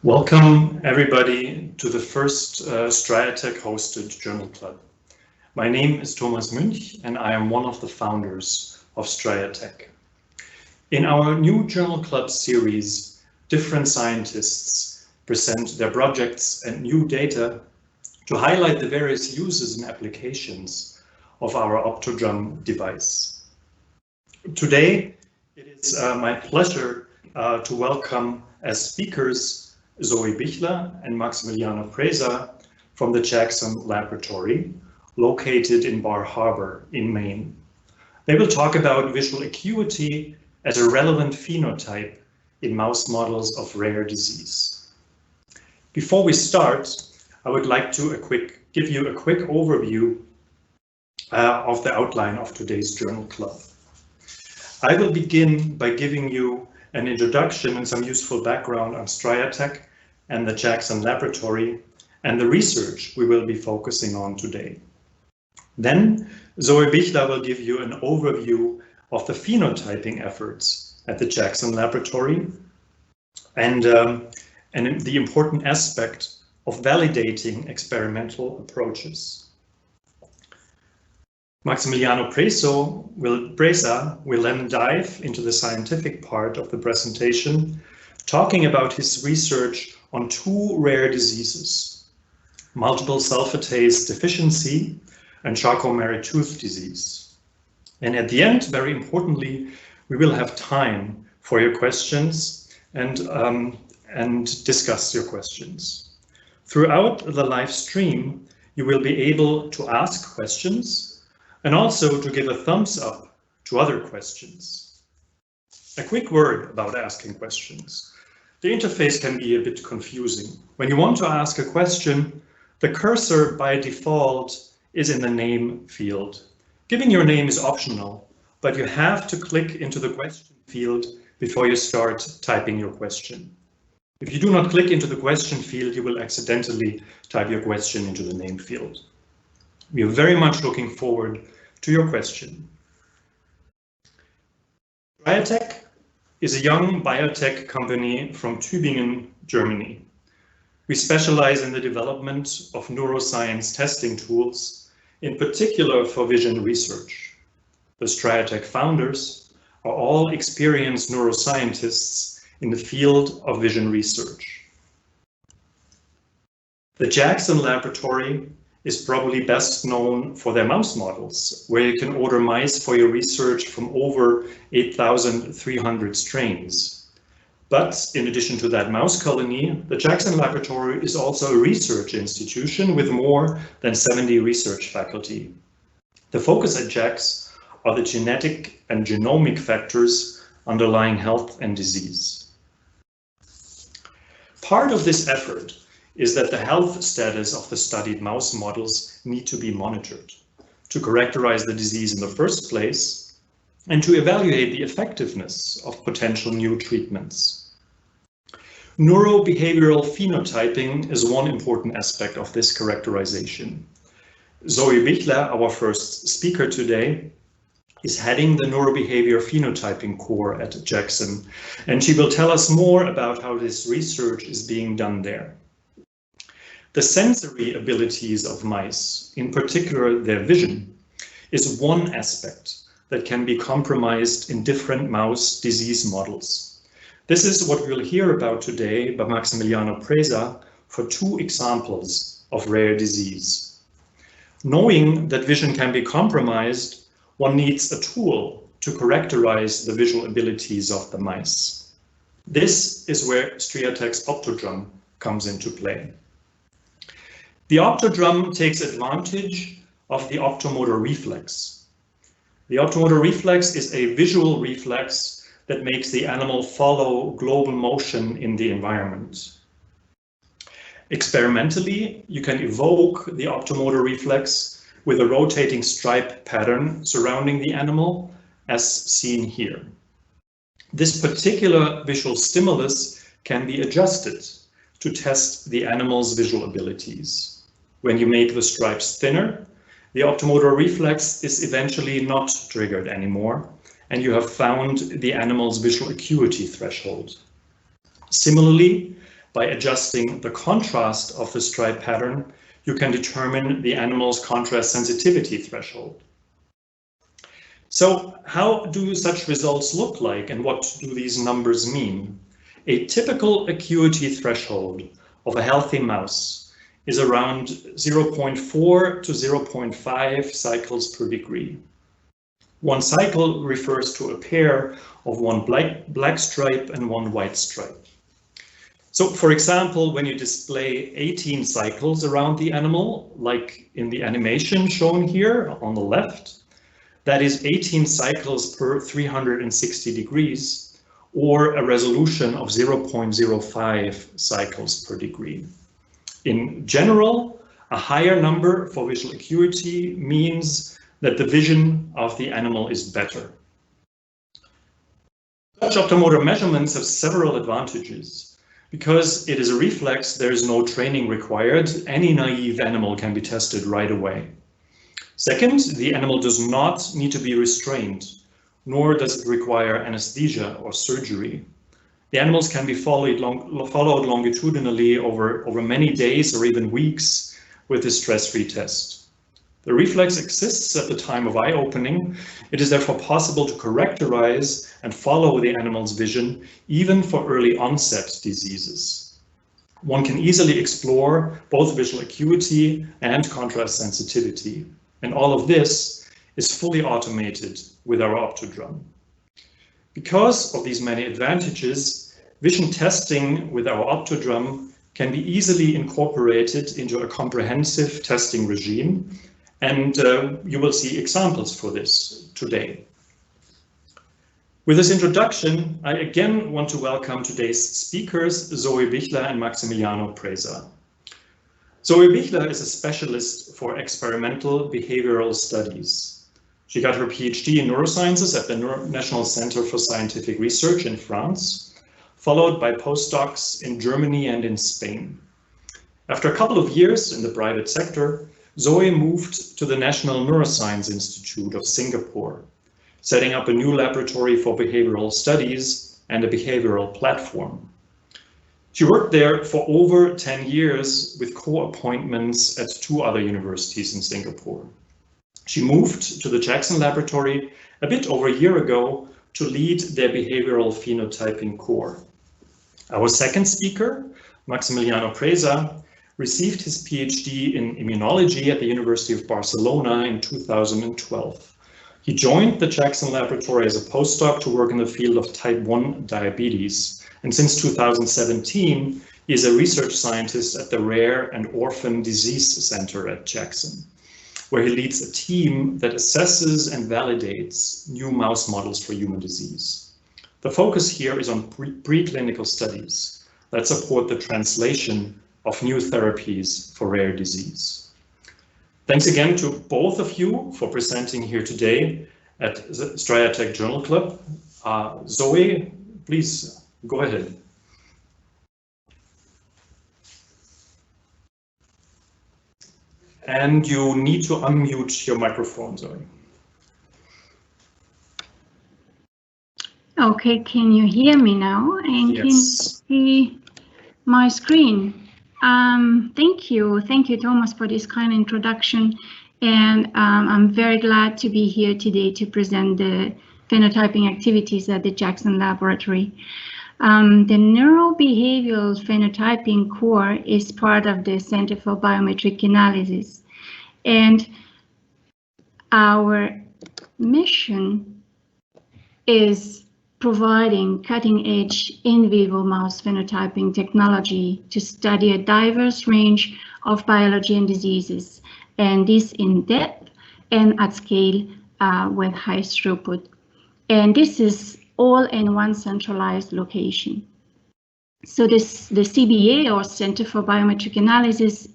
Welcome everybody to the first Striatech hosted journal club. My name is Thomas Münch and I am one of the founders of Striatech. In our new journal club series, different scientists present their projects and new data to highlight the various uses and applications of our OptoDrum device. Today, it is my pleasure to welcome as speakers Zoë Bichler and Maximiliano Presa from the Jackson Laboratory, located in Bar Harbor in Maine. They will talk about visual acuity as a relevant phenotype in mouse models of rare disease. Before we start, I would like to give you a quick overview of the outline of today's journal club. I will begin by giving you an introduction and some useful background on Striatech and the Jackson Laboratory and the research we will be focusing on today. Then Zoë Bichler will give you an overview of the phenotyping efforts at the Jackson Laboratory and the important aspect of validating experimental approaches. Maximiliano Presa will then dive into the scientific part of the presentation, talking about his research on two rare diseases, multiple sulfatase deficiency and Charcot-Marie-Tooth disease. And at the end, very importantly, we will have time for your questions and discuss your questions. Throughout the live stream, you will be able to ask questions and also to give a thumbs up to other questions. A quick word about asking questions. The interface can be a bit confusing. When you want to ask a question, the cursor by default is in the name field. Giving your name is optional, but you have to click into the question field before you start typing your question. If you do not click into the question field, you will accidentally type your question into the name field. We are very much looking forward to your question. Striatech is a young biotech company from Tübingen, Germany. We specialize in the development of neuroscience testing tools, in particular for vision research. The Striatech founders are all experienced neuroscientists in the field of vision research. The Jackson Laboratory is probably best known for their mouse models, where you can order mice for your research from over 8,300 strains. But in addition to that mouse colony, the Jackson Laboratory is also a research institution with more than 70 research faculty. The focus at JAX are the genetic and genomic factors underlying health and disease. Part of this effort is that the health status of the studied mouse models need to be monitored to characterize the disease in the first place and to evaluate the effectiveness of potential new treatments. Neurobehavioral phenotyping is one important aspect of this characterization. Zoë Bichler, our first speaker today, is heading the Neurobehavior Phenotyping Core at Jackson, and she will tell us more about how this research is being done there. The sensory abilities of mice, in particular their vision, is one aspect that can be compromised in different mouse disease models. This is what we'll hear about today by Maximiliano Presa for two examples of rare disease. Knowing that vision can be compromised, one needs a tool to characterize the visual abilities of the mice. This is where Striatech's OptoDrum comes into play. The OptoDrum takes advantage of the optomotor reflex. The optomotor reflex is a visual reflex that makes the animal follow global motion in the environment. Experimentally, you can evoke the optomotor reflex with a rotating stripe pattern surrounding the animal, as seen here. This particular visual stimulus can be adjusted to test the animal's visual abilities. When you make the stripes thinner, the optomotor reflex is eventually not triggered anymore, and you have found the animal's visual acuity threshold. Similarly, by adjusting the contrast of the stripe pattern, you can determine the animal's contrast sensitivity threshold. So how do such results look like, and what do these numbers mean? A typical acuity threshold of a healthy mouse is around 0.4 to 0.5 cycles per degree. One cycle refers to a pair of one black stripe and one white stripe. So, for example, when you display 18 cycles around the animal, like in the animation shown here on the left, that is 18 cycles per 360 degrees, or a resolution of 0.05 cycles per degree. In general, a higher number for visual acuity means that the vision of the animal is better. Such optomotor measurements have several advantages. Because it is a reflex, there is no training required. Any naive animal can be tested right away. Second, the animal does not need to be restrained, nor does it require anesthesia or surgery. The animals can be followed longitudinally over many days or even weeks with a stress-free test. The reflex exists at the time of eye opening. It is therefore possible to characterize and follow the animal's vision even for early onset diseases. One can easily explore both visual acuity and contrast sensitivity, and all of this is fully automated with our OptoDrum. Because of these many advantages, vision testing with our OptoDrum can be easily incorporated into a comprehensive testing regime, and you will see examples for this today. With this introduction, I again want to welcome today's speakers, Zoë Bichler and Maximiliano Presa. Zoë Bichler is a specialist for experimental behavioral studies. She got her PhD in neurosciences at the National Center for Scientific Research in France, followed by postdocs in Germany and in Spain. After a couple of years in the private sector, Zoë moved to the National Neuroscience Institute of Singapore, setting up a new laboratory for behavioral studies and a behavioral platform. She worked there for over 10 years with co-appointments at 2 other universities in Singapore. She moved to the Jackson Laboratory a bit over a year ago to lead their Behavioral Phenotyping Core. Our second speaker, Maximiliano Presa, received his PhD in immunology at the University of Barcelona in 2012. He joined the Jackson Laboratory as a postdoc to work in the field of type 1 diabetes. And since 2017, he is a research scientist at the Rare and Orphan Disease Center at Jackson, where he leads a team that assesses and validates new mouse models for human disease. The focus here is on preclinical studies that support the translation of new therapies for rare disease. Thanks again to both of you for presenting here today at the Striatech Journal Club. Zoë, please go ahead. And you need to unmute your microphone, Zoë. Okay, can you hear me now? And yes. Can you see my screen? Thank you, Thomas, for this kind introduction. And I'm very glad to be here today to present the phenotyping activities at the Jackson Laboratory. The Neurobehavioral Phenotyping Core is part of the Center for Biometric Analysis. And our mission is providing cutting-edge in vivo mouse phenotyping technology to study a diverse range of biology and diseases, and this in depth and at scale with high throughput. And this is all in one centralized location. So the CBA, or Center for Biometric Analysis,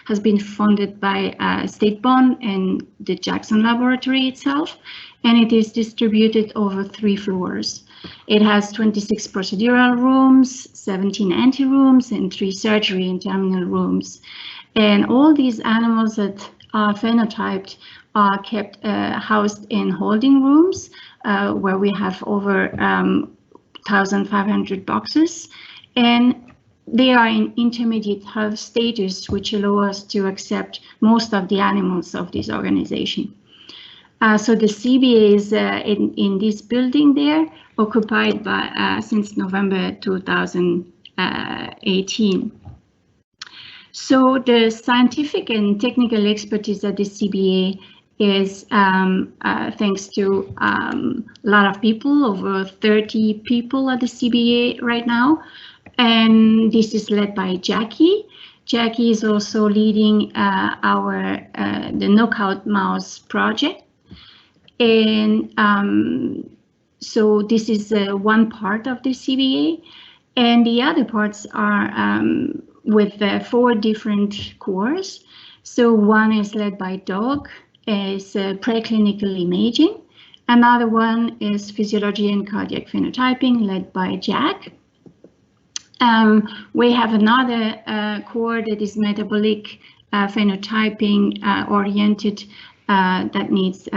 has been funded by State Bond and the Jackson Laboratory itself, and it is distributed over 3 floors. It has 26 procedural rooms, 17 anterooms, and 3 surgery and terminal rooms. And all these animals that are phenotyped are kept housed in holding rooms, where we have over 1,500 boxes. And they are in intermediate health status, which allow us to accept most of the animals of this organization. So the CBA is in this building there, occupied by since November 2018. So the scientific and technical expertise at the CBA is thanks to a lot of people, over 30 people at the CBA right now. And this is led by Jackie. Jackie is also leading the knockout mouse project. And so this is one part of the CBA. And the other parts are with 4 different cores. So one is led by Doug, is preclinical imaging. Another one is physiology and cardiac phenotyping, led by Jack. We have another core that is metabolic phenotyping oriented that needs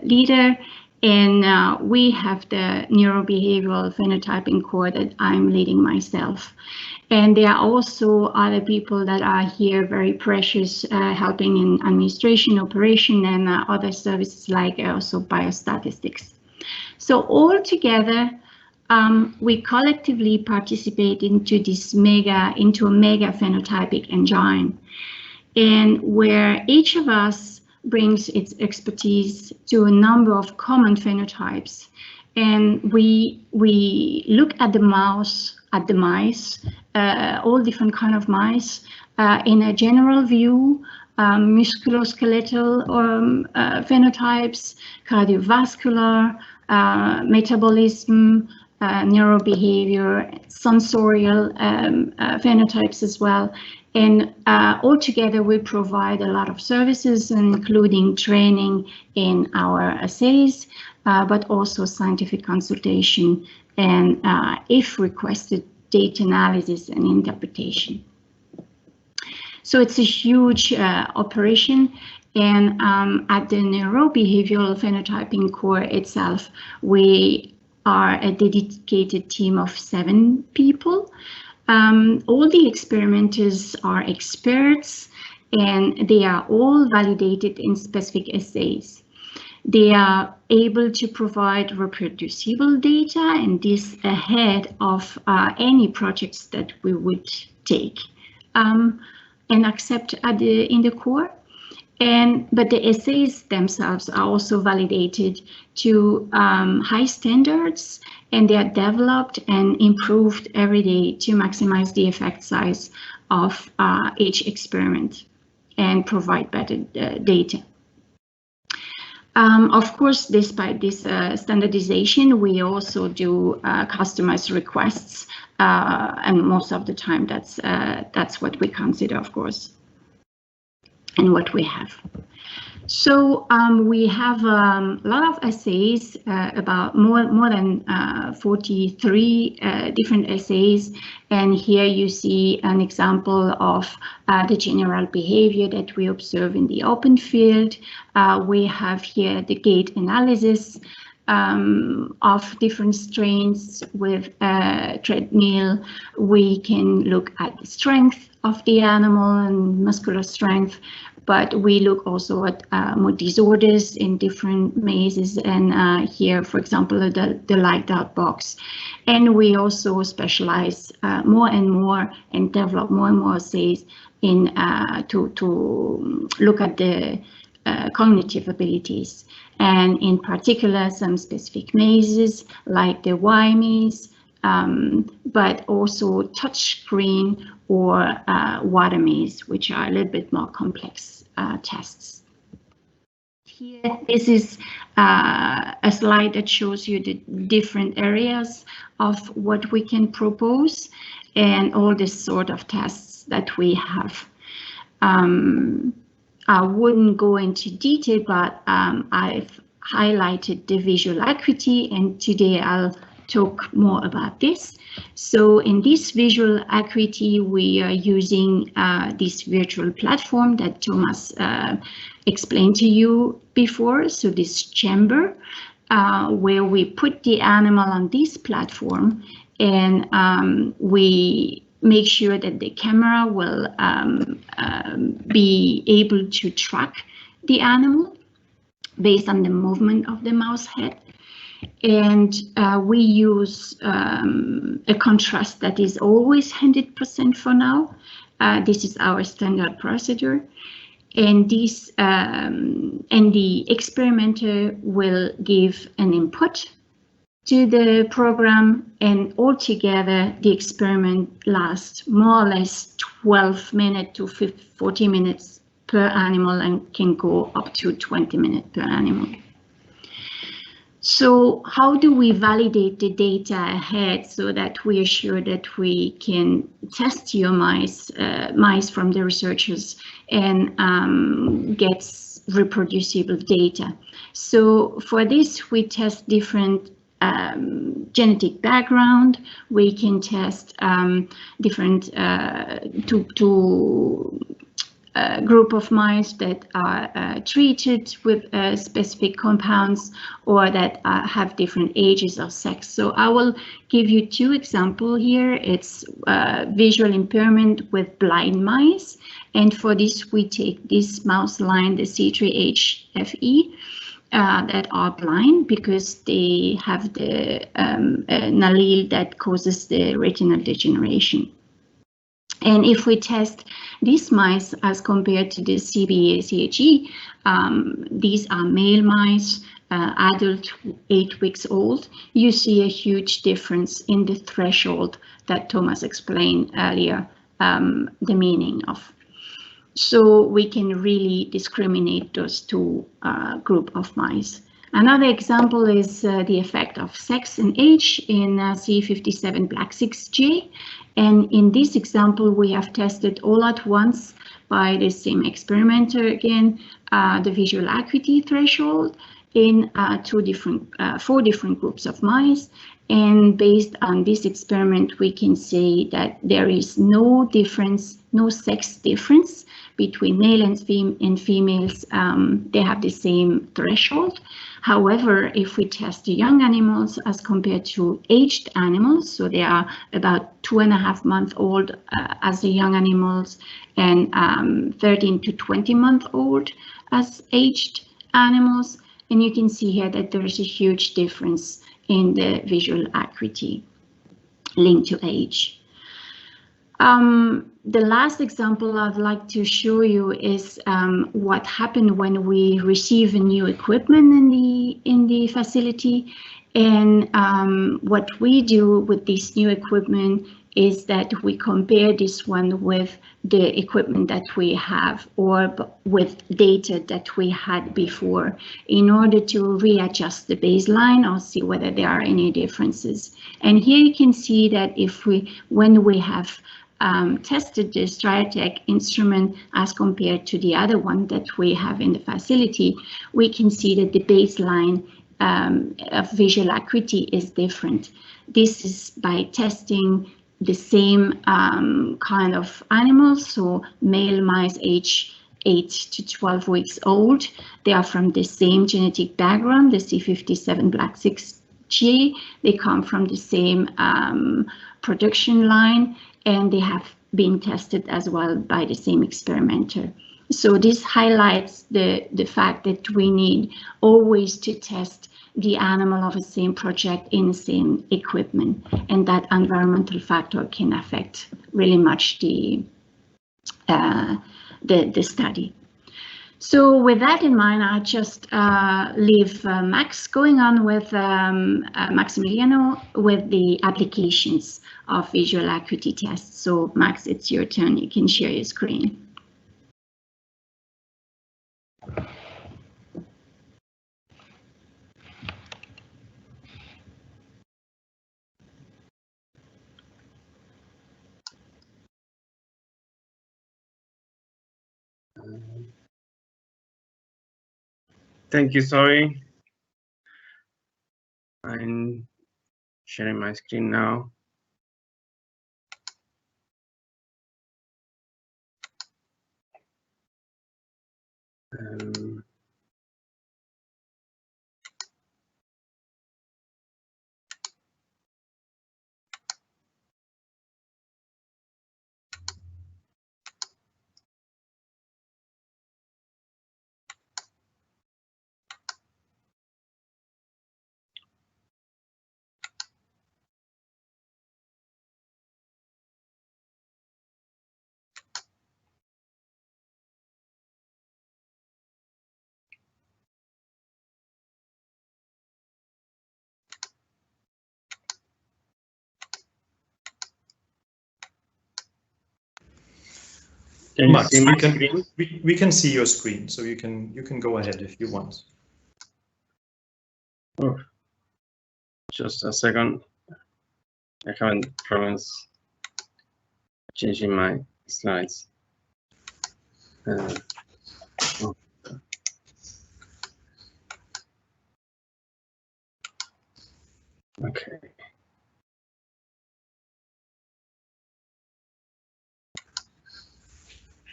leader. And we have the neurobehavioral phenotyping core that I'm leading myself. And there are also other people that are here, very precious, helping in administration, operation, and other services like also biostatistics. So all together, we collectively participate into a mega phenotypic engine, and where each of us brings its expertise to a number of common phenotypes, and we look at the mice, all different kind of mice, in a general view, musculoskeletal phenotypes, cardiovascular, metabolism, neurobehavior, sensorial phenotypes as well. And altogether, we provide a lot of services, including training in our assays, but also scientific consultation and, if requested, data analysis and interpretation. So it's a huge operation. And at the Neurobehavioral Phenotyping Core itself, we are a dedicated team of 7 people. All the experimenters are experts, and they are all validated in specific assays. They are able to provide reproducible data, and this ahead of any projects that we would take and accept in the core. But the assays themselves are also validated to high standards, and they are developed and improved every day to maximize the effect size of each experiment and provide better data. Of course, despite this standardization, we also do customized requests, and most of the time that's what we consider, of course, and what we have. So we have a lot of assays, about more than 43 different assays. And here you see an example of the general behavior that we observe in the open field. We have here the gait analysis of different strains with a treadmill. We can look at the strength of the animal and muscular strength, but we look also at mood disorders in different mazes, and here, for example, the light out box. And we also specialize more and more and develop more and more assays in to look at the cognitive abilities, and in particular some specific mazes like the Y maze, but also touch screen or water maze, which are a little bit more complex tests. Here, this is a slide that shows you the different areas of what we can propose and all this sort of tests that we have. I wouldn't go into detail, but I've highlighted the visual acuity, and today I'll talk more about this. So in this visual acuity, we are using this virtual platform that Thomas explained to you before. So this chamber where we put the animal on this platform, and we make sure that the camera will be able to track the animal based on the movement of the mouse head. And we use a contrast that is always 100% for now. This is our standard procedure. And this and the experimenter will give an input to the program, and altogether the experiment lasts more or less 12 minutes to 40 minutes per animal and can go up to 20 minutes per animal. So how do we validate the data ahead so that we are sure that we can test your mice from the researchers and get reproducible data? So for this, we test different genetic background. We can test different group of mice that are treated with specific compounds or that have different ages or sex. So I will give you two examples here. It's visual impairment with blind mice. And for this, we take this mouse line, the C3HFE, that are blind because they have an allele that causes the retinal degeneration. And if we test these mice as compared to the CBA-CHE, these are male mice, adult, 8 weeks old, you see a huge difference in the threshold that Thomas explained earlier, the meaning of. So we can really discriminate those two group of mice. Another example is the effect of sex and age in C57 Black 6J. And in this example, we have tested all at once by the same experimenter again, the visual acuity threshold in four different groups of mice. And based on this experiment, we can say that there is no difference, no sex difference between male and females. They have the same threshold. However, if we test the young animals as compared to aged animals, so they are about 2.5 months old as the young animals and 13 to 20 months old as aged animals, and you can see here that there is a huge difference in the visual acuity linked to age. The last example I'd like to show you is what happened when we receive a new equipment in the facility. And what we do with this new equipment is that we compare this one with the equipment that we have or with data that we had before in order to readjust the baseline or see whether there are any differences. And here you can see that when we have tested the Striatech instrument as compared to the other one that we have in the facility, we can see that the baseline of visual acuity is different. This is by testing the same kind of animals, so male mice age 8 to 12 weeks old. They are from the same genetic background, the C57 Black 6G. They come from the same production line, and they have been tested as well by the same experimenter. So this highlights the fact that we need always to test the animal of the same project in the same equipment, and that environmental factor can affect really much the study. So with that in mind, I just leave Max going on with Maximiliano with the applications of visual acuity tests. So Max, it's your turn. You can share your screen. Thank you, Zoe. I'm sharing my screen now. Can you Max, see my screen? we can see your screen, so you can go ahead if you want. Oh, just a second. I haven't problems changing my slides. Oh. Okay.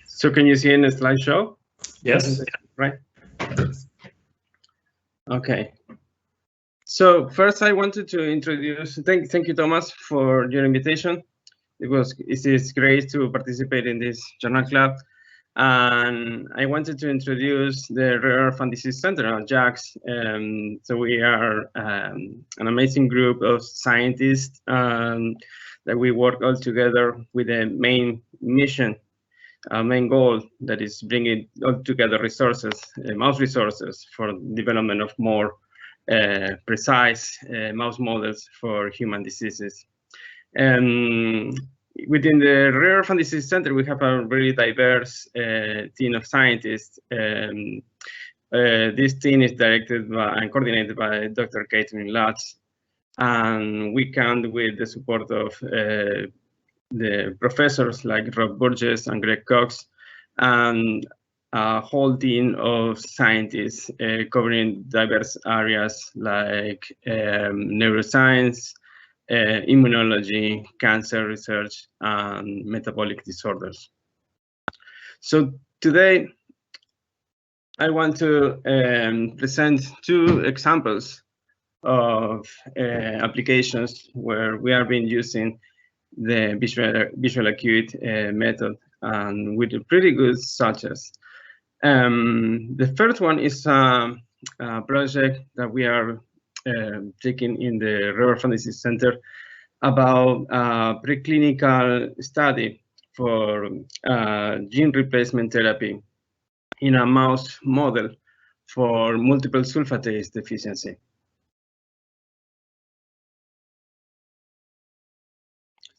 So can you see in the slideshow? Yes. Right. Okay. So first, I wanted to introduce. Thank you, Thomas, for your invitation. It is great to participate in this journal club. And I wanted to introduce the Rare Orphan Disease Center, JAX. So we are an amazing group of scientists that we work all together with a main mission, main goal, that is bringing all together resources, mouse resources, for development of more precise mouse models for human diseases. Within the Rare Orphan Disease Center, we have a very diverse team of scientists. This team is directed by and coordinated by Dr. Caitlin Lutz, and we count with the support of the professors like Rob Burgess and Greg Cox, and a whole team of scientists covering diverse areas like neuroscience, immunology, cancer research, and metabolic disorders. So today, I want to present two examples of applications where we have been using the visual acuity method, and with pretty good success. The first one is a project that we are taking in the Rare Orphan Disease Center about a preclinical study for gene replacement therapy in a mouse model for multiple sulfatase deficiency.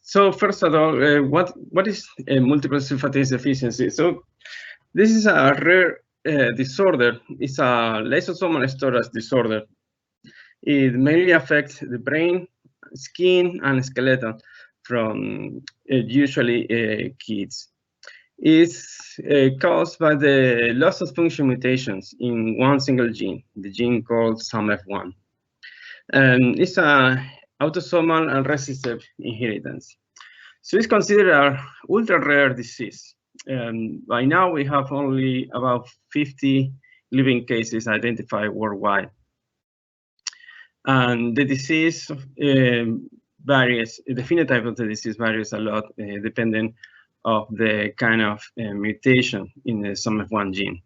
So first of all, what is a multiple sulfatase deficiency? So this is a rare disorder. It's a lysosomal storage disorder. It mainly affects the brain, skin, and skeleton from usually kids. It's caused by the loss of function mutations in one single gene, the gene called SAMF1. It's a autosomal and recessive inheritance. So it's considered an ultra-rare disease. By now, we have only about 50 living cases identified worldwide. And the disease varies, the phenotype of the disease varies a lot depending of the kind of mutation in the SAMF1 gene.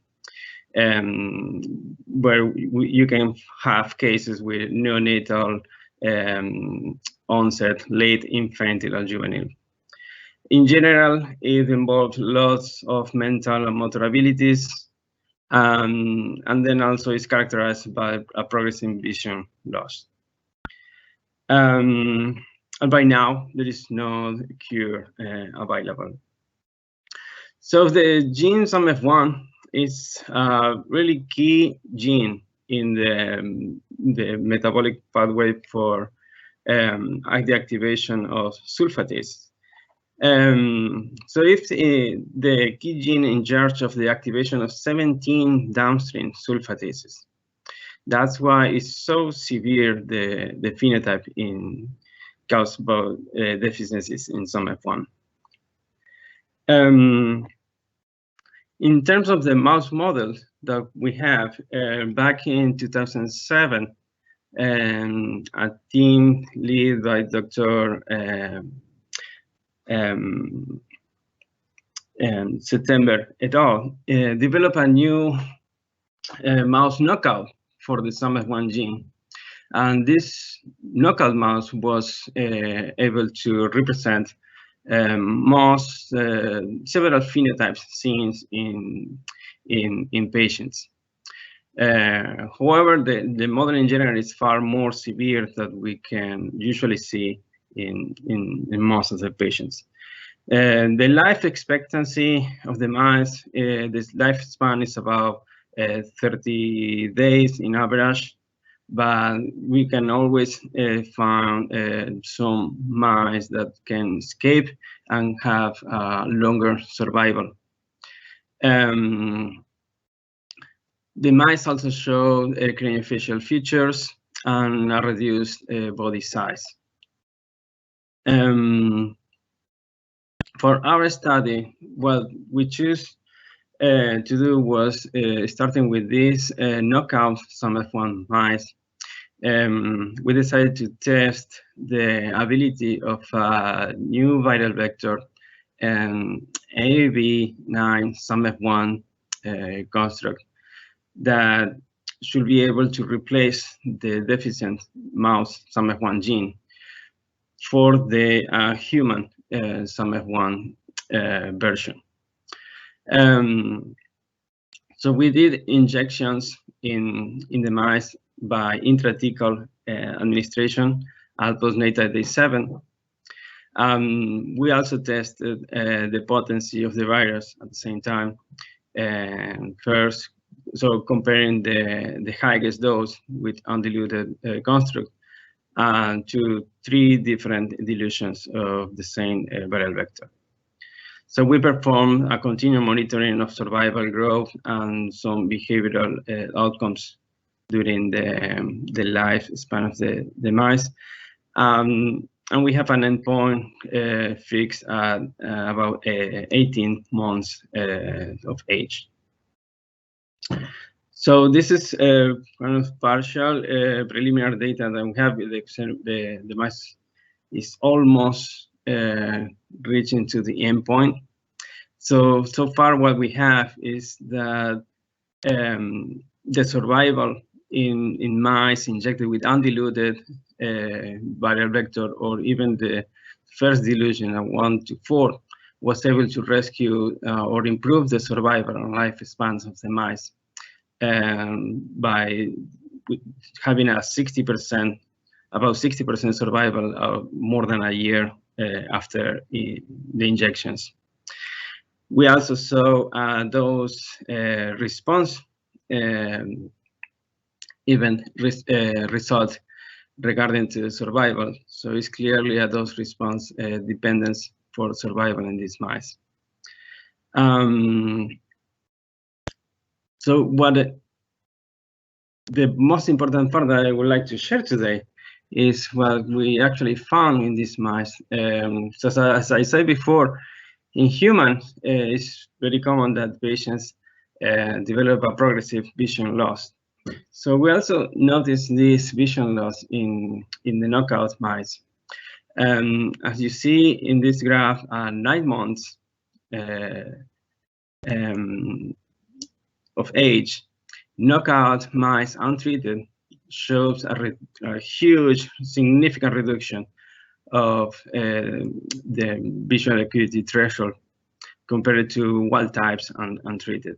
Where you can have cases with neonatal onset, late infantile or juvenile. In general, it involves loss of mental and motor abilities, and then also is characterized by a progressive vision loss. And by now, there is no cure available. So the gene SAMF1 is a really key gene in the metabolic pathway for the activation of sulfatase. So if the key gene in charge of the activation of 17 downstream sulfatases, that's why it's so severe, the phenotype caused by deficiencies in SAMF1. In terms of the mouse model that we have, back in 2007, a team led by Dr. September et al. Developed a new mouse knockout for the SAMF1 gene. And this knockout mouse was able to represent several phenotypes seen in patients. However, the model in general is far more severe than we can usually see in most of the patients. The life expectancy of the mice, this lifespan is about 30 days in average, but we can always find some mice that can escape and have longer survival. The mice also show craniofacial features and a reduced body size. For our study, what we choose to do was starting with these knockout SAMF1 mice. We decided to test the ability of a new viral vector, AAV9 SAMF1 construct that should be able to replace the deficient mouse SAMF1 gene for the human SAMF1 version. So we did injections in the mice by intrathecal administration at postnatal day 7. We also tested the potency of the virus at the same time. First, so comparing the highest dose with undiluted construct to 3 different dilutions of the same viral vector. So we performed a continuous monitoring of survival, growth, and some behavioral outcomes during the lifespan of the mice. And we have an endpoint fixed at about 18 months of age. So this is kind of partial preliminary data that we have. The mice is almost reaching to the endpoint. So far what we have is that the survival in mice injected with undiluted viral vector, or even the first dilution of 1 to 4, was able to rescue or improve the survival and lifespans of the mice by having a 60%, about 60% survival of more than a year after the injections. We also saw those response even result regarding to survival. So it's clearly a dose response dependence for survival in these mice. So what the most important part that I would like to share today is what we actually found in these mice. So as I said before, in humans, it's very common that patients develop a progressive vision loss. So we also noticed this vision loss in the knockout mice. As you see in this graph, 9 months of age, knockout mice untreated shows a huge, significant reduction of the visual acuity threshold compared to wild types and untreated.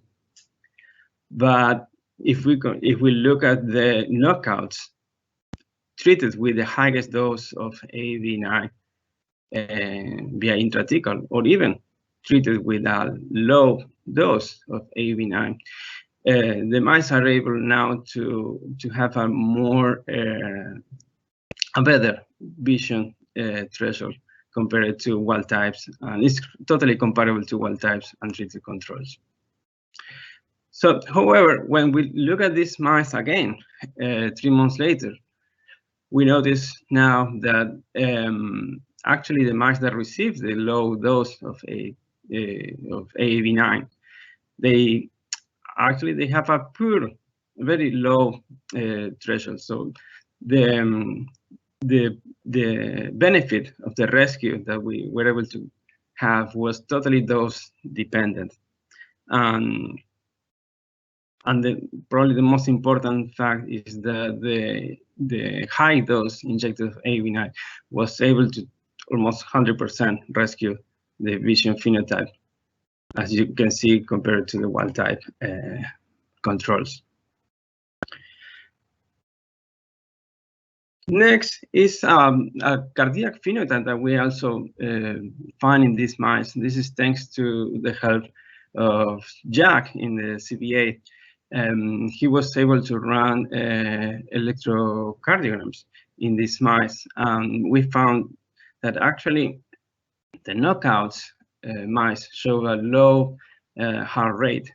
But if we look at the knockouts treated with the highest dose of AAV9 via intrathecal, or even treated with a low dose of AAV9, the mice are able now to have a more a better vision threshold compared to wild types, and it's totally comparable to wild types and treated controls. So, however, when we look at these mice again 3 months later, we notice now that actually the mice that received the low dose of AAV9, they have a poor, very low threshold. So the benefit of the rescue that we were able to have was totally dose dependent. And probably the most important fact is that the high dose injected of AAV9 was able to almost 100% rescue the vision phenotype, as you can see, compared to the wild type controls. Next is a cardiac phenotype that we also find in these mice. This is thanks to the help of Jack in the CBA. He was able to run electrocardiograms in these mice. We found that actually the knockouts mice show a low heart rate.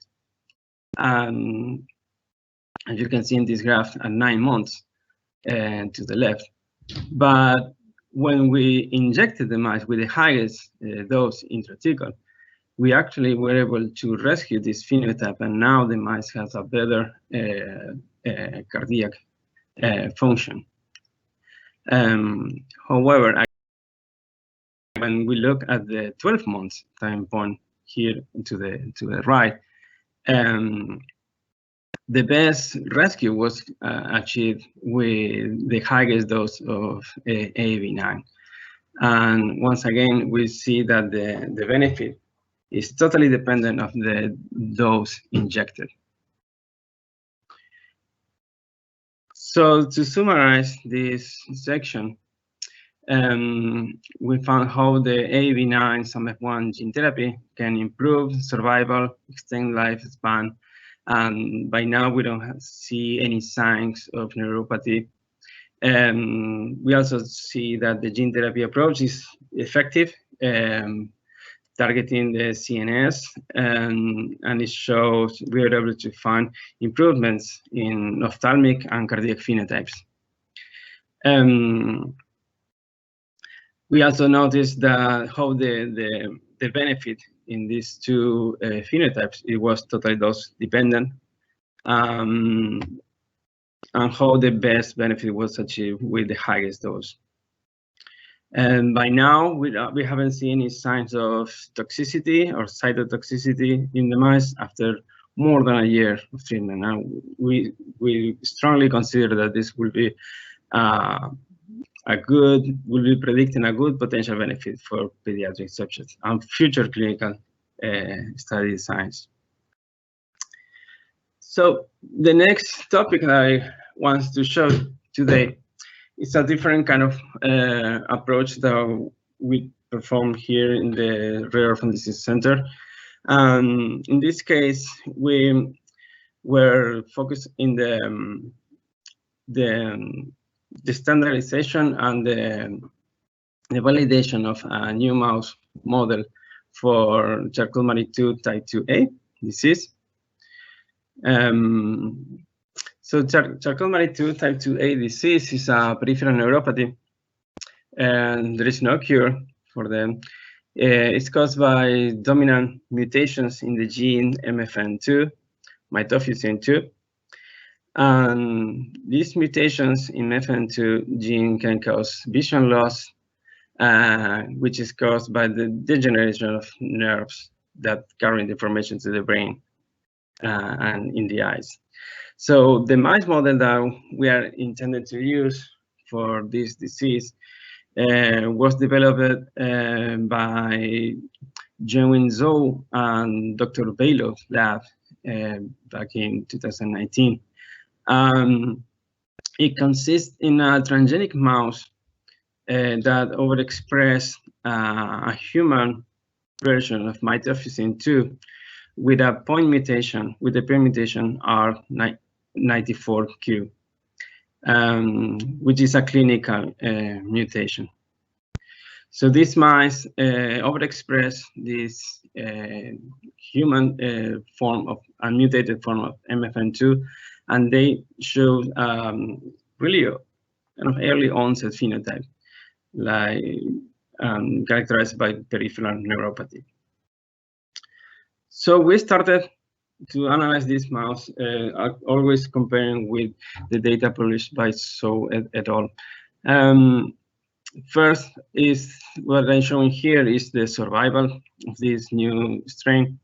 And as you can see in this graph at 9 months to the left. But when we injected the mice with the highest dose intrathecal, we actually were able to rescue this phenotype, and now the mice has a better cardiac function. However, when we look at the 12 months time point here to the right, the best rescue was achieved with the highest dose of AAV9. And once again, we see that the benefit is totally dependent of the dose injected. So to summarize this section, we found how the AAV9 SAMF1 gene therapy can improve survival, extend lifespan, and by now we don't see any signs of neuropathy. We also see that the gene therapy approach is effective, targeting the CNS, and it shows we are able to find improvements in ophthalmic and cardiac phenotypes. We also noticed that how the benefit in these two phenotypes, it was totally dose dependent, and how the best benefit was achieved with the highest dose. And by now, we haven't seen any signs of toxicity or cytotoxicity in the mice after more than a year of treatment. Now, we strongly consider that this will be will be predicting a good potential benefit for pediatric subjects and future clinical study designs. So the next topic that I want to show today is a different kind of approach that we perform here in the Rare Orphan Disease Center. In this case, we were focused in the standardization and the validation of a new mouse model for Charcot-Marie-Tooth type 2A disease. So Charcot-Marie-Tooth type 2A disease is a peripheral neuropathy, and there is no cure for them. It's caused by dominant mutations in the gene MFN2, mitophysin 2. And these mutations in MFN2 gene can cause vision loss, which is caused by the degeneration of nerves that carry the information to the brain and in the eyes. So the mice model that we are intended to use for this disease was developed by Zoë and Dr. Bichler's lab back in 2019. It consists in a transgenic mouse that overexpressed a human version of mitophysin 2 with a point mutation, with the permutation R94Q, which is a clinical mutation. So these mice overexpress this human form of a mutated form of MFN2, and they show really kind of early onset phenotype, like characterized by peripheral neuropathy. So we started to analyze this mouse, always comparing with the data published by Zoë et al. First is what I'm showing here is the survival of this new strain.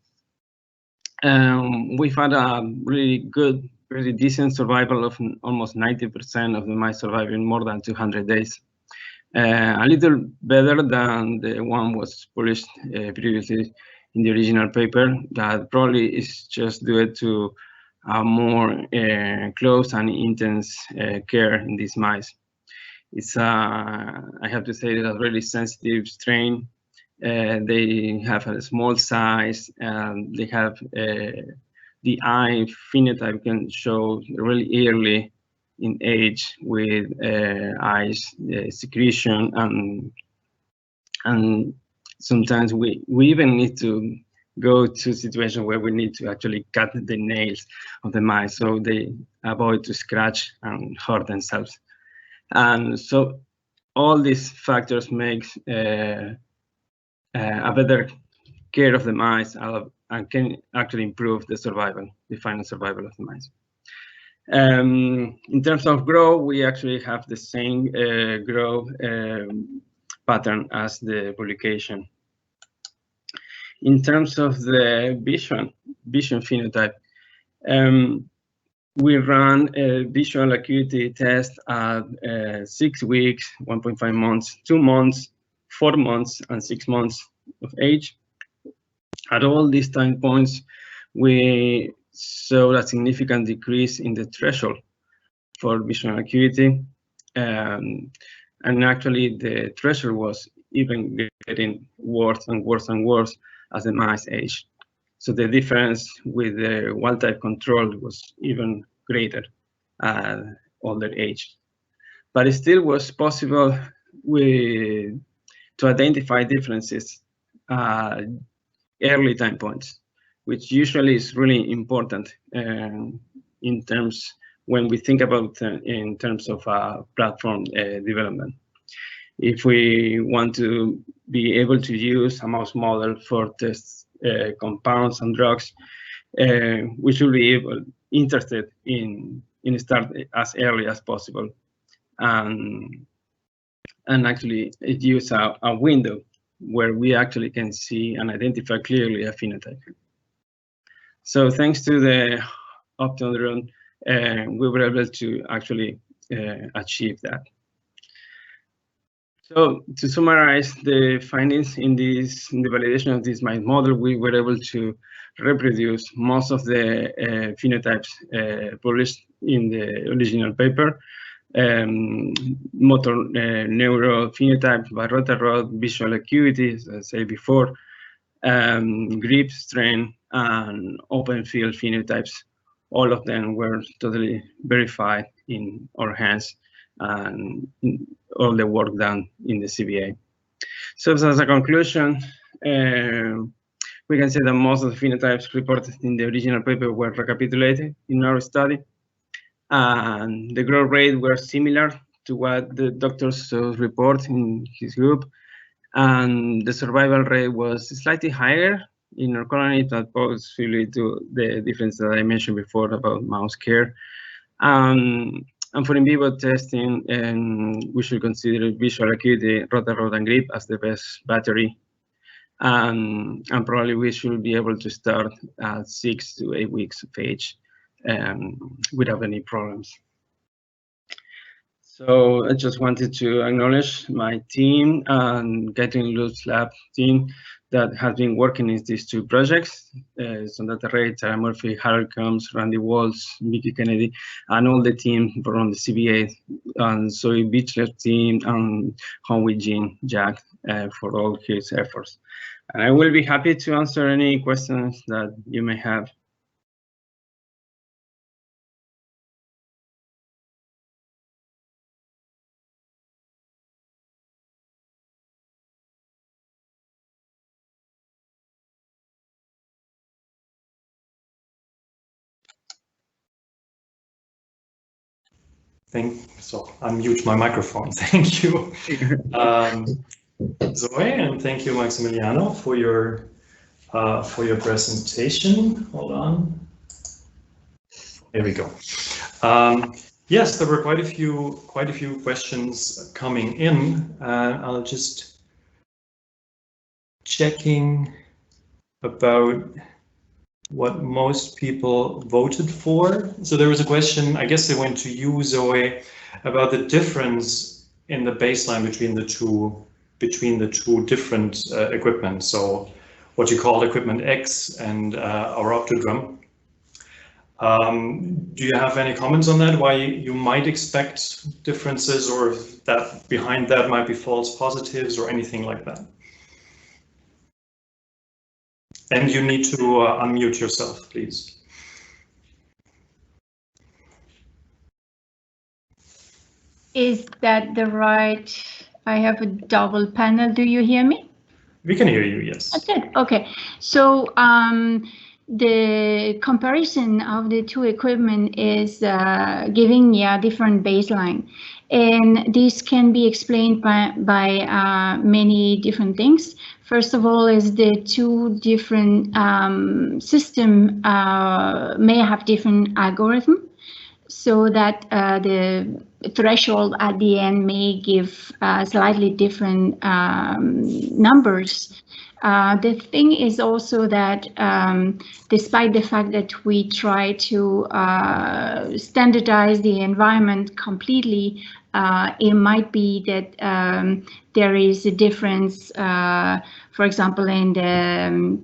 We found a really good, pretty decent survival of almost 90% of the mice surviving more than 200 days. A little better than the one was published previously in the original paper. That probably is just due to a more close and intense care in these mice. It's I have to say, it's a really sensitive strain. They have a small size, and they have the eye phenotype can show really early in age with eyes secretion, and sometimes we even need to go to a situation where we need to actually cut the nails of the mice so they avoid to scratch and hurt themselves. And so all these factors make a better care of the mice and can actually improve the survival, the final survival of the mice. In terms of growth, we actually have the same growth pattern as the publication. In terms of the vision phenotype, we ran a visual acuity test at 6 weeks, 1.5 months, 2 months, 4 months, and 6 months of age. At all these time points, we saw a significant decrease in the threshold for visual acuity. And actually, the threshold was even getting worse and worse and worse as the mice age. So the difference with the wild-type control was even greater at older age. But it still was possible to identify differences early time points, which usually is really important in terms when we think about in terms of platform development. If we want to be able to use a mouse model for test compounds and drugs, we should be interested in start as early as possible, and actually use a window where we actually can see and identify clearly a phenotype. So thanks to the OptoDrum, we were able to actually achieve that. So to summarize the findings in the validation of this mice model, we were able to reproduce most of the phenotypes published in the original paper. Motor neuro phenotypes by Rotarod, visual acuity, as I said before, grip strain, and open field phenotypes. All of them were totally verified in our hands, and all the work done in the CBA. So as a conclusion, we can say that most of the phenotypes reported in the original paper were recapitulated in our study, and the growth rate were similar to what the doctors report in his group, and the survival rate was slightly higher in our colony, that possibly to the difference that I mentioned before about mouse care. And for in vivo testing, we should consider visual acuity, Rotarod, and grip as the best battery. And probably we should be able to start at 6 to 8 weeks of age without any problems. So I just wanted to acknowledge my team and Getting Loose Lab team that has been working in these 2 projects. Sondata Ray, Tara Murphy, Harold Combs, Randy Walsh, Mickey Kennedy, and all the team from the CBA, and Zoe Bichler team, and Hongwei Jin Jack for all his efforts. And I will be happy to answer any questions that you may have. So unmute my microphone. Thank you, Zoe, and thank you, Maximiliano, for your presentation. Hold on. There we go. Yes, there were quite a few questions coming in. I'll just checking about what most people voted for. So there was a question, I guess they went to you, Zoe, about the difference in the baseline between the two different equipment. So what you call equipment X and our OptoDrum. Do you have any comments on that? Why you might expect differences, or if that behind that might be false positives or anything like that? And you need to unmute yourself, please. Is that the right? I have a double panel. Do you hear me? We can hear you, yes. Good. Okay. So the comparison of the two equipment is giving me a different baseline. And this can be explained by many different things. First of all, is the two different system may have different algorithm, so that the threshold at the end may give slightly different numbers. The thing is also that despite the fact that we try to standardize the environment completely, it might be that there is a difference, for example, in the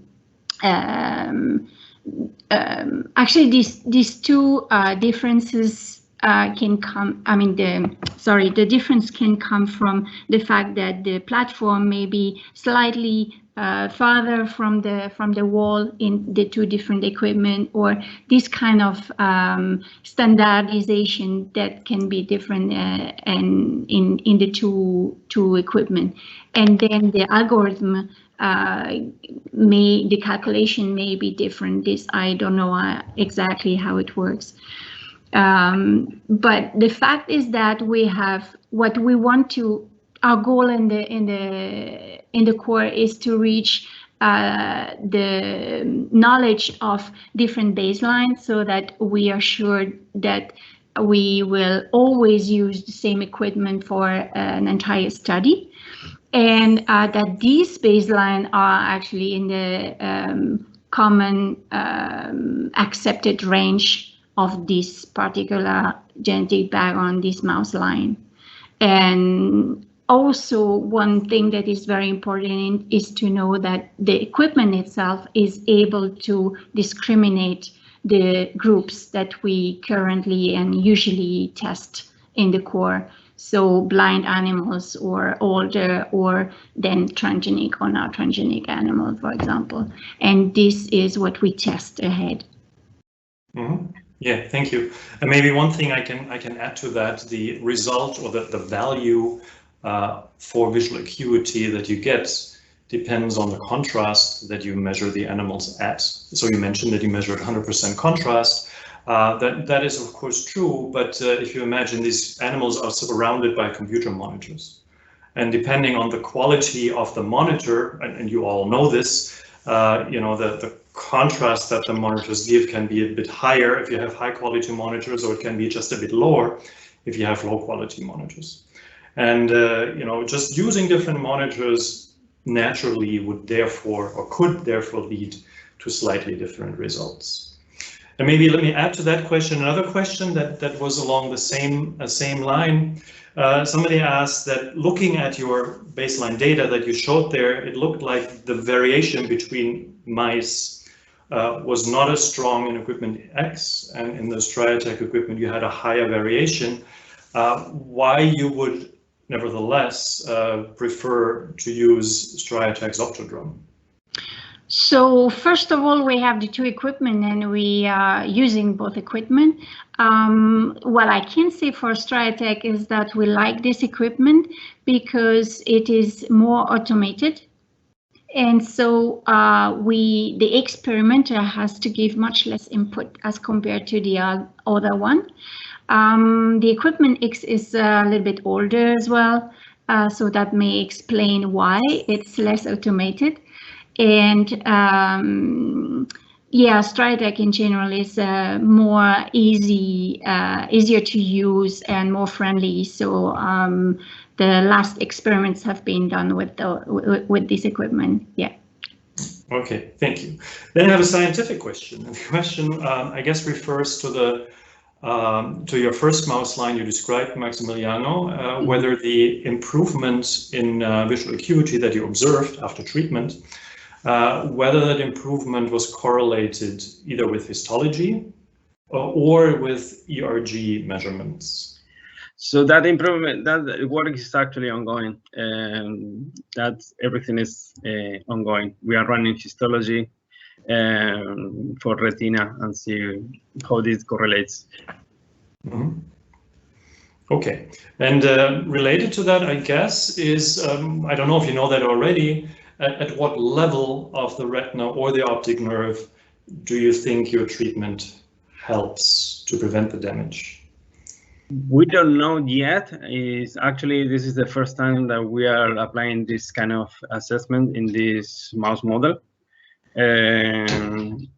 actually these two differences can come, I mean, the difference can come from the fact that the platform may be slightly farther from the wall in the two different equipment, or this kind of standardization that can be different in the two equipment. And then the algorithm the calculation may be different. This I don't know exactly how it works. But the fact is that we have what we want to. Our goal in the core is to reach the knowledge of different baselines, so that we are sure that we will always use the same equipment for an entire study, and that these baselines are actually in the common accepted range of this particular genetic background, this mouse line. And also, one thing that is very important is to know that the equipment itself is able to discriminate the groups that we currently and usually test in the core. So blind animals, or older, or then transgenic or not transgenic animal, for example. And this is what we test ahead. Mm-hmm. Yeah, thank you. And maybe one thing I can add to that: the result, or the value for visual acuity that you get depends on the contrast that you measure the animals at. So you mentioned that you measured 100% contrast. That is of course true, but if you imagine these animals are surrounded by computer monitors, and depending on the quality of the monitor, and you all know this, you know, the contrast that the monitors give can be a bit higher if you have high quality monitors, or it can be just a bit lower if you have low quality monitors. And you know, just using different monitors naturally would therefore, or could therefore, lead to slightly different results. And maybe let me add to that question another question that was along the same line. Somebody asked that, looking at your baseline data that you showed there, it looked like the variation between mice was not as strong in equipment X, and in the Striatech equipment you had a higher variation. Why you would nevertheless prefer to use Striatech's OptoDrum? So first of all, we have the two equipment, and we are using both equipment. What I can say for Striatech is that we like this equipment because it is more automated. And so the experimenter has to give much less input as compared to the other one. The equipment X is a little bit older as well, so that may explain why it's less automated. And yeah, Striatech in general is more easier to use and more friendly. So the last experiments have been done with this equipment. Yeah. Okay, thank you. Then I have a scientific question. And the question, I guess, refers to the to your first mouse line you described, Maximiliano, whether the improvement in visual acuity that you observed after treatment, whether that improvement was correlated either with histology or with ERG measurements? So that improvement, that work is actually ongoing. That everything is ongoing. We are running histology for retina and see how this correlates. Mm-hmm. Okay, and related to that, I guess, is, I don't know if you know that already, at what level of the retina or the optic nerve do you think your treatment helps to prevent the damage? We don't know yet. This is the first time that we are applying this kind of assessment in this mouse model. We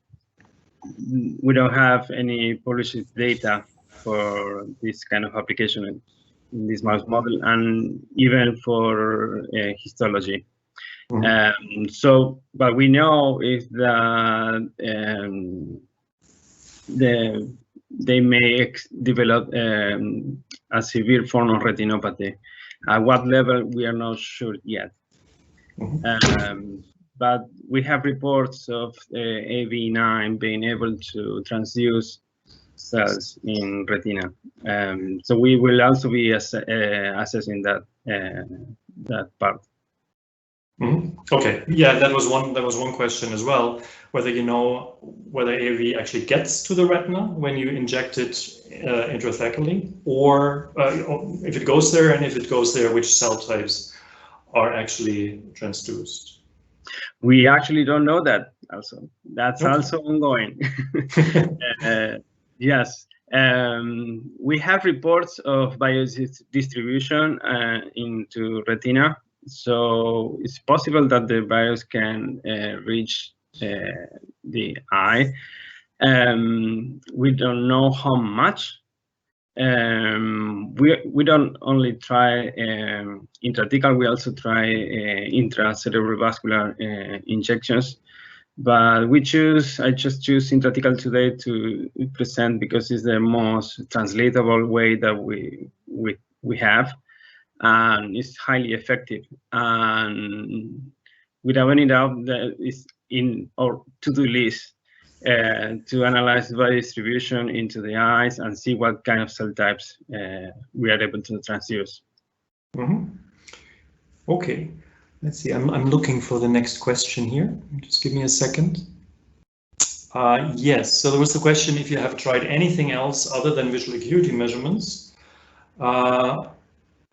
don't have any published data for this kind of application in this mouse model, and even for histology. Mm-hmm. But we know is that they may develop a severe form of retinopathy. At what level, we are not sure yet. Mm-hmm. But we have reports of AV9 being able to transduce cells in retina. So we will also be assessing that part. Mm-hmm. Okay, yeah, that was one question as well, whether you know whether AV actually gets to the retina when you inject it intrathecally, or if it goes there, and if it goes there, which cell types are actually transduced. We actually don't know that also. That's okay. Also ongoing. Yes. We have reports of biodistribution into retina. So it's possible that the virus can reach the eye. We don't know how much. We don't only try intrathecal, we also try intracerebrovascular injections. But I just choose intrathecal today to present because it's the most translatable way that we have. And it's highly effective, and without any doubt that is in our to-do list to analyze biodistribution into the eyes and see what kind of cell types we are able to transduce. Mm-hmm. Okay, let's see. I'm looking for the next question here. Just give me a second. Yes, so there was the question if you have tried anything else other than visual acuity measurements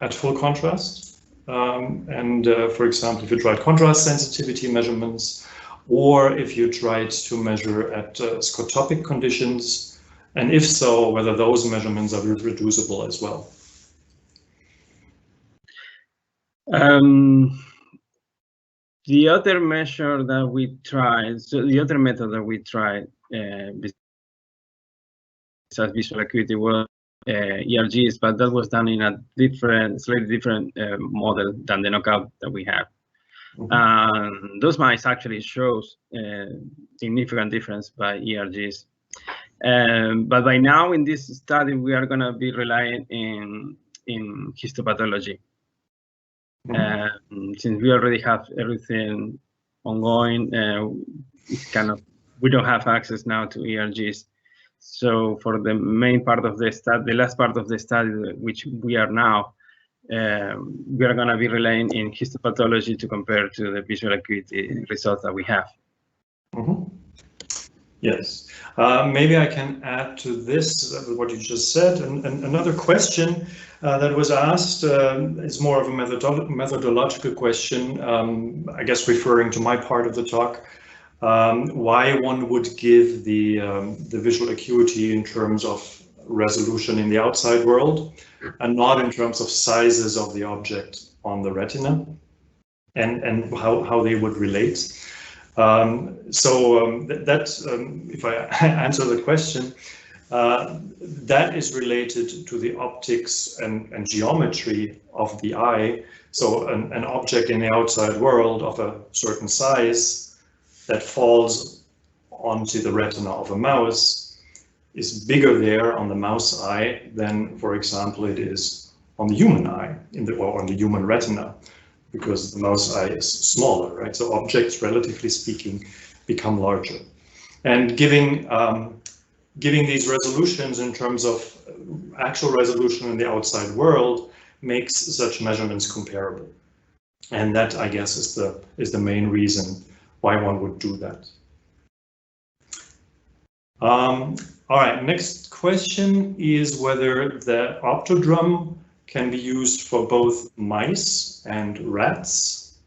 at full contrast, for example, if you tried contrast sensitivity measurements, or if you tried to measure at scotopic conditions, and if so, whether those measurements are reproducible as well. The other measure that we tried, so the other method that we tried besides visual acuity was ERGs, but that was done in a slightly different model than the knockout that we have. Mm-hmm. Those mice actually shows significant difference by ERGs. But by now in this study, we are going to be relying in histopathology. Mm-hmm. Since we already have everything ongoing, we don't have access now to ERGs. So for the main part of the study, the last part of the study, which we are now, we are going to be relying in histopathology to compare to the visual acuity results that we have. Mm-hmm. Yes, maybe I can add to this what you just said. And another question that was asked is more of a methodological question, I guess referring to my part of the talk. Why one would give the visual acuity in terms of resolution in the outside world and not in terms of sizes of the object on the retina, and how they would relate. If I answer the question, that is related to the optics and geometry of the eye. So an object in the outside world of a certain size that falls onto the retina of a mouse is bigger there on the mouse eye than, for example, it is on the human eye or on the human retina, because the mouse eye is smaller, right? So objects, relatively speaking, become larger. And giving giving these resolutions in terms of actual resolution in the outside world makes such measurements comparable. And that, I guess, is the main reason why one would do that. All right, next question is whether the OptoDrum can be used for both mice and rats.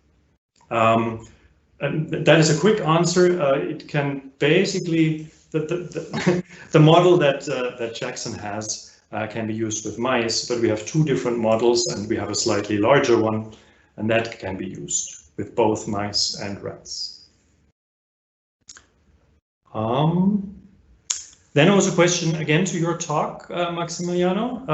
And that is a quick answer. It can basically, the model that Jackson has can be used with mice, but we have two different models and we have a slightly larger one, and that can be used with both mice and rats. Then there was a question again to your talk, Maximiliano,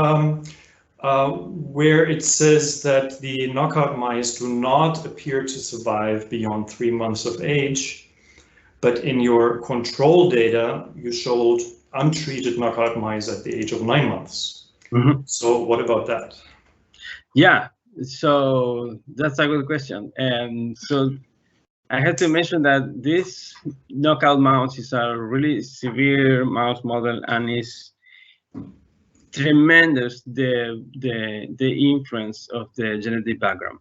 where it says that the knockout mice do not appear to survive beyond 3 months of age, but in your control data, you showed untreated knockout mice at the age of 9 months. Mm-hmm. So what about that? Yeah, so that's a good question. And so I had to mention that this knockout mouse is a really severe mouse model, and is tremendous the influence of the genetic background.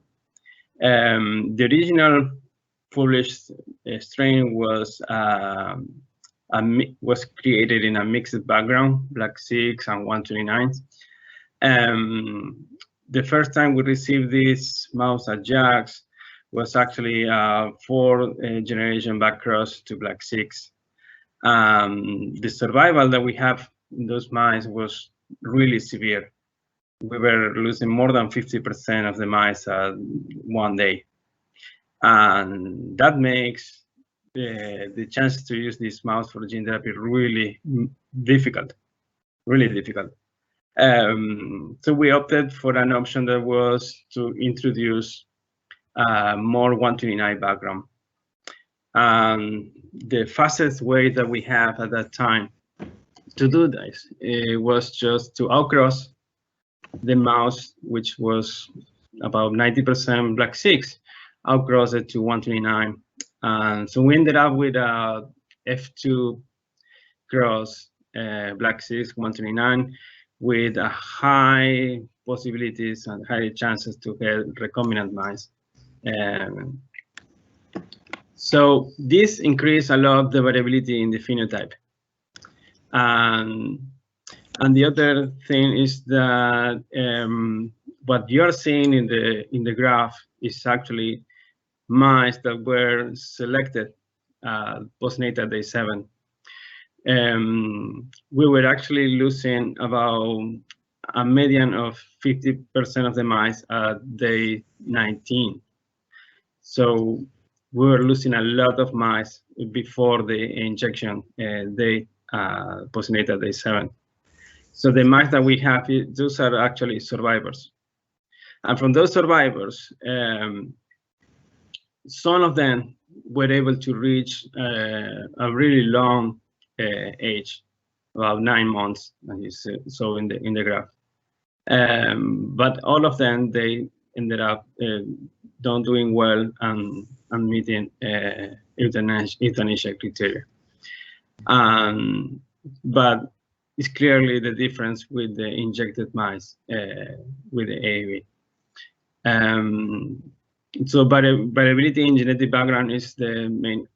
The original published strain was created in a mixed background, Black 6 and 129. The first time we received this mouse at JAX was actually 4th-generation backcross to Black 6. The survival that we have in those mice was really severe. We were losing more than 50% of the mice at 1 day. And that makes the chance to use this mouse for gene therapy really difficult, really difficult. So we opted for an option that was to introduce more 129 background. The fastest way that we have at that time to do this was just to outcross the mouse, which was about 90% Black 6, outcross it to 129. And so we ended up with a F2 cross Black 6, 129, with a high possibilities and high chances to get recombinant mice. So this increased a lot the variability in the phenotype. And the other thing is that what you're seeing in the graph is actually mice that were selected postnatal day 7. We were actually losing about a median of 50% of the mice at day 19. So we were losing a lot of mice before the injection day postnatal day 7. So the mice that we have, those are actually survivors. And from those survivors, some of them were able to reach a really long age, about 9 months, as you saw in the graph. But all of them, they ended up not doing well and meeting euthanasia criteria. But it's clearly the difference with the injected mice with the AAV. So variability in genetic background is the main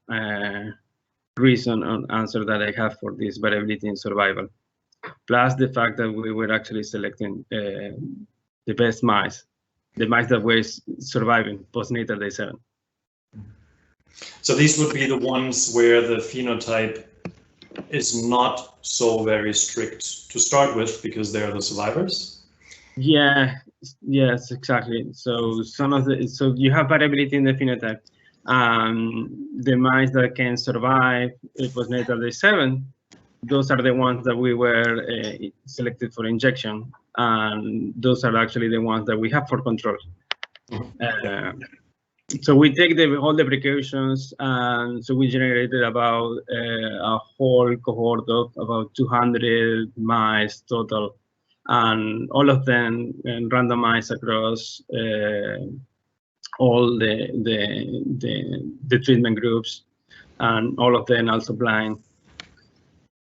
reason or answer that I have for this variability in survival. Plus the fact that we were actually selecting the best mice, the mice that were surviving postnatal day 7. So these would be the ones where the phenotype is not so very strict to start with because they are the survivors? Yeah, yes, exactly. So so you have variability in the phenotype. The mice that can survive postnatal day 7, those are the ones that we were selected for injection, and those are actually the ones that we have for control. So we take all the precautions, and so we generated about a whole cohort of about 200 mice total, and all of them randomized across all the treatment groups, and all of them also blind.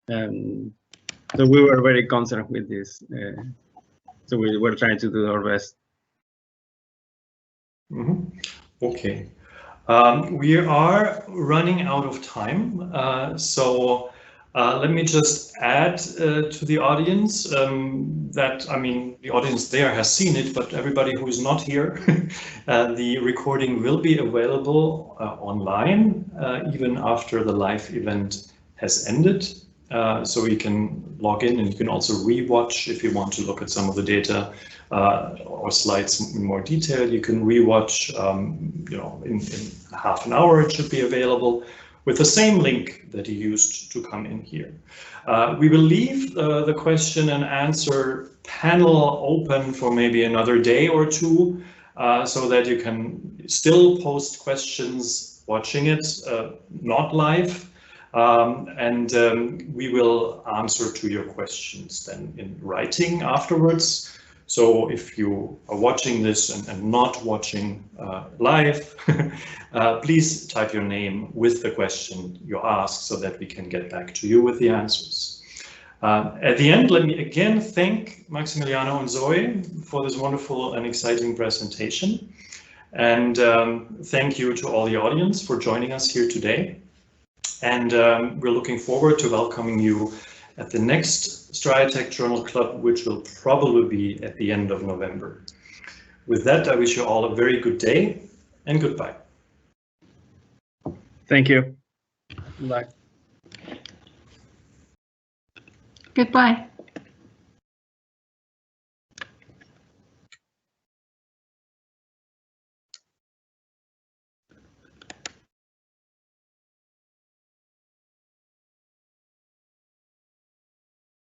So we were very concerned with this. So we were trying to do our best. Okay. We are running out of time, so let me just add to the audience that, I mean, the audience there has seen it, but everybody who is not here, the recording will be available online even after the live event has ended. So you can log in, and you can also rewatch if you want to look at some of the data or slides in more detail. You can rewatch, you know, in half an hour it should be available with the same link that you used to come in here. We will leave the question and answer panel open for maybe another day or two, so that you can still post questions watching it, not live. We will answer to your questions then in writing afterwards. So if you are watching this and not watching live, please type your name with the question you ask so that we can get back to you with the answers. At the end, let me again thank Maximiliano and Zoe for this wonderful and exciting presentation. And thank you to all the audience for joining us here today. And we're looking forward to welcoming you at the next Striatech Journal Club, which will probably be at the end of November. With that, I wish you all a very good day and goodbye. Thank you. Bye. Goodbye.